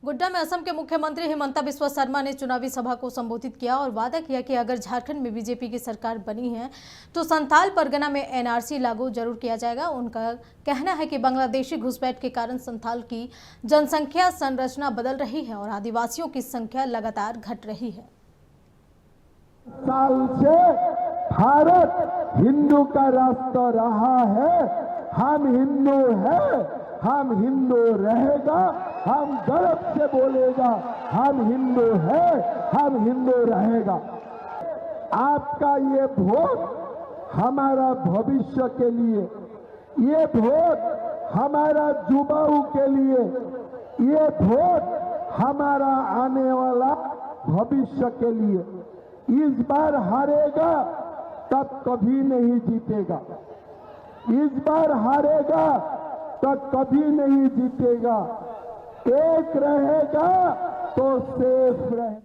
गोड्डा में असम के मुख्यमंत्री हिमंता बिस्वा शर्मा ने चुनावी सभा को संबोधित किया और वादा किया कि अगर झारखंड में बीजेपी की सरकार बनी है तो संथाल परगना में एनआरसी लागू जरूर किया जाएगा। उनका कहना है कि बांग्लादेशी घुसपैठ के कारण संथाल की जनसंख्या संरचना बदल रही है और आदिवासियों की संख्या लगातार घट रही है। साल से भारत हिंदू का राष्ट्र रहा है। हम हिंदू हैं, हम हिंदू रहेगा। हम गर्व से बोलेगा हम हिंदू हैं, हम हिंदू रहेगा। आपका ये वोट हमारा भविष्य के लिए, ये वोट हमारा युवाओं के लिए, ये वोट हमारा आने वाला भविष्य के लिए। इस बार हारेगा तब कभी नहीं जीतेगा, इस बार हारेगा तब कभी नहीं जीतेगा। एक रहेगा तो सेफ रहे।